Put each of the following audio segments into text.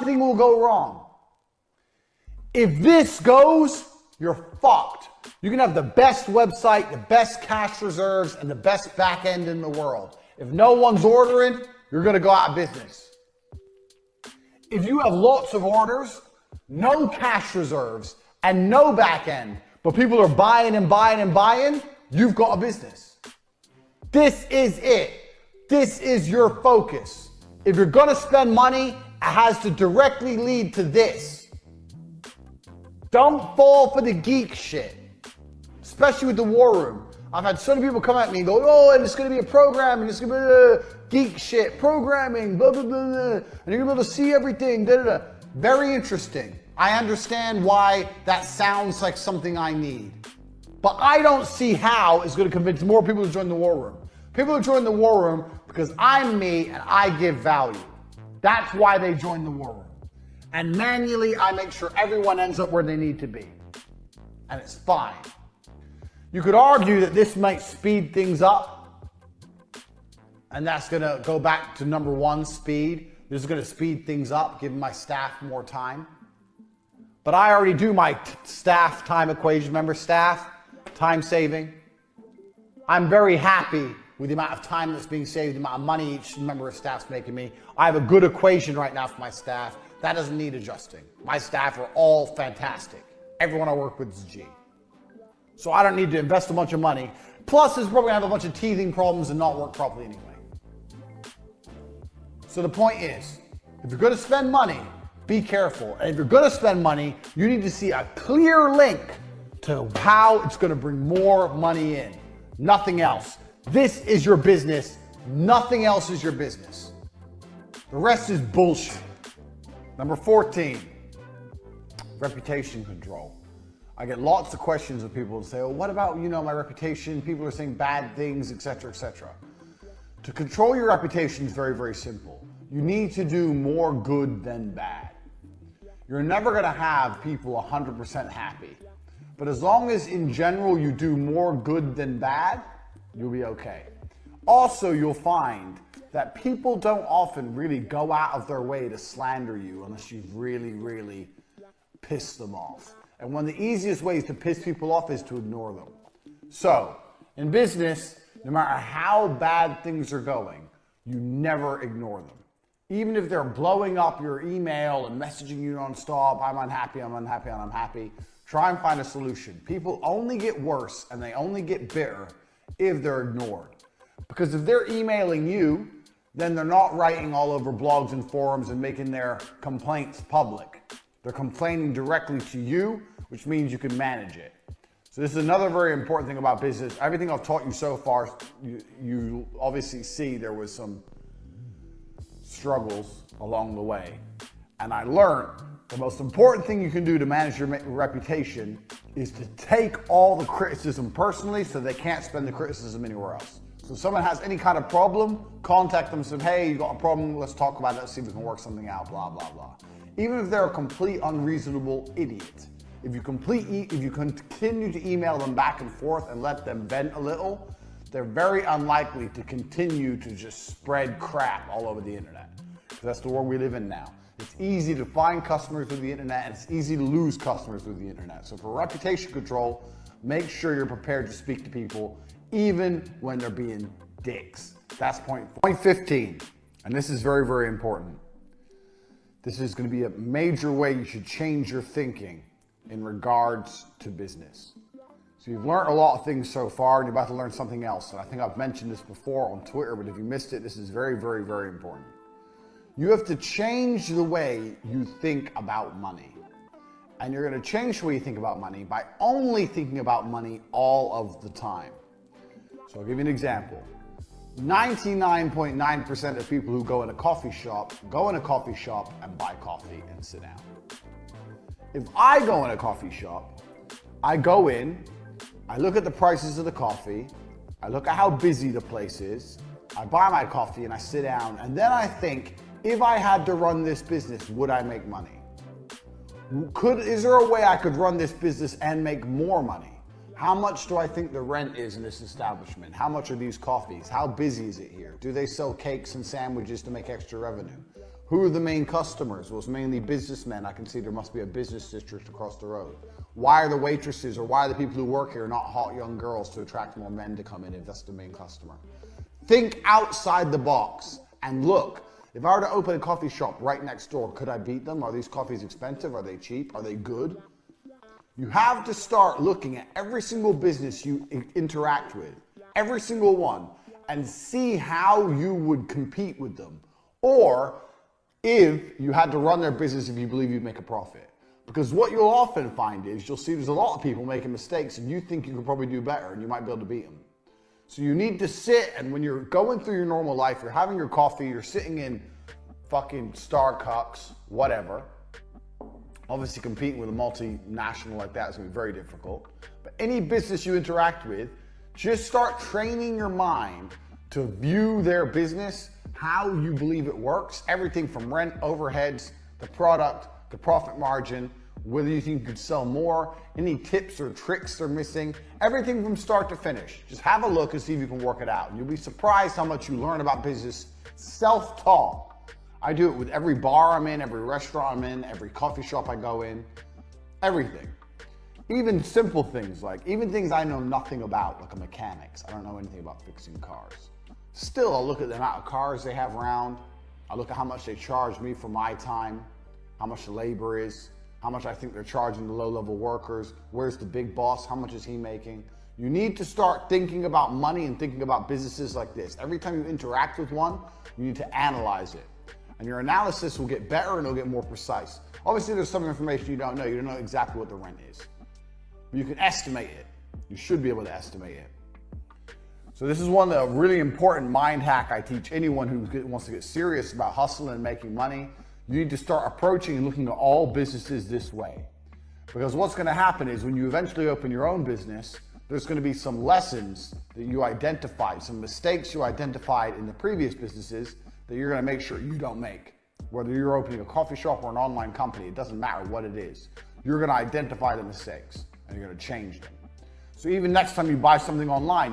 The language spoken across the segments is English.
something will go wrong. If this goes, you're fucked. You can have the best website, the best cash reserves, and the best back end in the world. If no one's ordering, you're going to go out of business. If you have lots of orders, no cash reserves, and no back end, but people are buying and buying and buying, you've got a business. This is it. This is your focus. If you're going to spend money, it has to directly lead to this. Don't fall for the geek shit, especially with the war room. I've had so many people come at me and go, oh, and it's going to be a program, and it's going to be geek shit, programming, blah, blah, blah, blah, and you're going to be able to see everything, da, da, da. Very interesting. I understand why that sounds like something I need. But I don't see how it's going to convince more people to join the war room. People who join the war room because I'm me and I give value. That's why they join the war room. And manually, I make sure everyone ends up where they need to be. And it's fine. You could argue that this might speed things up. And that's going to go back to number one, speed. This is going to speed things up, give my staff more time. But I already do my staff time equation. Remember staff, time saving? I'm very happy with the amount of time that's being saved, the amount of money each member of staff's making me. I have a good equation right now for my staff. That doesn't need adjusting. My staff are all fantastic. Everyone I work with is G. So I don't need to invest a bunch of money. Plus, it's probably gonna have a bunch of teething problems and not work properly anyway. So the point is, if you're gonna spend money, be careful. And if you're gonna spend money, you need to see a clear link to how it's gonna bring more money in. Nothing else. This is your business. Nothing else is your business. The rest is bullshit. Number 14, reputation control. I get lots of questions of people who say, oh, what about, my reputation? People are saying bad things, etc., etc. To control your reputation is very, very simple. You need to do more good than bad. You're never gonna have people 100% happy. But as long as in general you do more good than bad, you'll be okay. Also, you'll find that people don't often really go out of their way to slander you unless you've really, really pissed them off. And one of the easiest ways to piss people off is to ignore them. So, in business, no matter how bad things are going, you never ignore them. Even if they're blowing up your email and messaging you nonstop, I'm unhappy, I'm unhappy, I'm unhappy, try and find a solution. People only get worse and they only get bitter if they're ignored. Because if they're emailing you, then they're not writing all over blogs and forums and making their complaints public. They're complaining directly to you, which means you can manage it. So this is another very important thing about business. Everything I've taught you so far, you obviously see there was some struggles along the way. And I learned the most important thing you can do to manage your reputation is to take all the criticism personally so they can't spend the criticism anywhere else. So if someone has any kind of problem, contact them and say, hey, you got a problem, let's talk about it, let's see if we can work something out, blah, blah, blah. Even if they're a complete unreasonable idiot, if you continue to email them back and forth and let them vent a little, they're very unlikely to continue to just spread crap all over the internet. That's the world we live in now. It's easy to find customers through the internet and it's easy to lose customers through the internet. So for reputation control, make sure you're prepared to speak to people even when they're being dicks. That's point 15, and this is very, very important. This is going to be a major way you should change your thinking in regards to business. So you've learned a lot of things so far, and you're about to learn something else. And I think I've mentioned this before on Twitter, but if you missed it, this is very, very, very important. You have to change the way you think about money. And you're going to change the way you think about money by only thinking about money all of the time. So I'll give you an example. 99.9% of people who go in a coffee shop and buy coffee and sit down. If I go in a coffee shop, I go in, I look at the prices of the coffee, I look at how busy the place is, I buy my coffee and I sit down, and then I think, if I had to run this business, would I make money? Is there a way I could run this business and make more money? How much do I think the rent is in this establishment? How much are these coffees? How busy is it here? Do they sell cakes and sandwiches to make extra revenue? Who are the main customers? Well, it's mainly businessmen. I can see there must be a business district across the road. Why are the waitresses or why are the people who work here not hot young girls to attract more men to come in if that's the main customer? Think outside the box and look. If I were to open a coffee shop right next door, could I beat them? Are these coffees expensive? Are they cheap? Are they good? You have to start looking at every single business you interact with, every single one, and see how you would compete with them. Or if you had to run their business if you believe you'd make a profit. Because what you'll often find is you'll see there's a lot of people making mistakes and you think you could probably do better and you might be able to beat them. So you need to sit, and when you're going through your normal life, you're having your coffee, you're sitting in fucking Starbucks, whatever. Obviously competing with a multinational like that is gonna be very difficult. But any business you interact with, just start training your mind to view their business, how you believe it works, everything from rent, overheads, the product, the profit margin, whether you think you could sell more, any tips or tricks they're missing, everything from start to finish. Just have a look and see if you can work it out. And you'll be surprised how much you learn about business self-taught. I do it with every bar I'm in, every restaurant I'm in, every coffee shop I go in, everything. Even simple things like, even things I know nothing about, like a mechanics. I don't know anything about fixing cars. Still, I'll look at the amount of cars they have around. I look at how much they charge me for my time, how much the labor is, how much I think they're charging the low-level workers, where's the big boss, how much is he making? You need to start thinking about money and thinking about businesses like this. Every time you interact with one, you need to analyze it. And your analysis will get better and it'll get more precise. Obviously, there's some information you don't know. You don't know exactly what the rent is. But you can estimate it. You should be able to estimate it. So this is one of the really important mind hack I teach anyone who wants to get serious about hustling and making money. You need to start approaching and looking at all businesses this way. Because what's going to happen is when you eventually open your own business, there's going to be some lessons that you identified, some mistakes you identified in the previous businesses that you're going to make sure you don't make. Whether you're opening a coffee shop or an online company, it doesn't matter what it is. You're going to identify the mistakes and you're going to change them. So even next time you buy something online,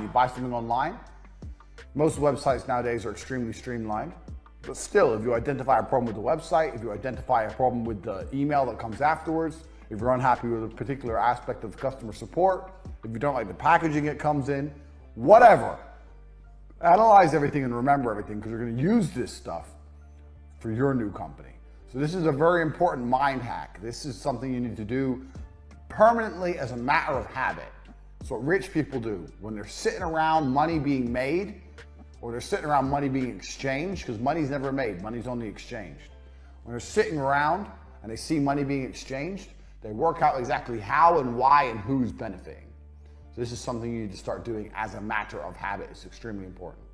most websites nowadays are extremely streamlined. But still, if you identify a problem with the website, if you identify a problem with the email that comes afterwards, if you're unhappy with a particular aspect of customer support, if you don't like the packaging it comes in, whatever. Analyze everything and remember everything because you're going to use this stuff for your new company. So this is a very important mind hack. This is something you need to do permanently as a matter of habit. It's what rich people do. When they're sitting around money being made, or they're sitting around money being exchanged, because money's never made, money's only exchanged. When they're sitting around and they see money being exchanged, they work out exactly how and why and who's benefiting. So this is something you need to start doing as a matter of habit. It's extremely important.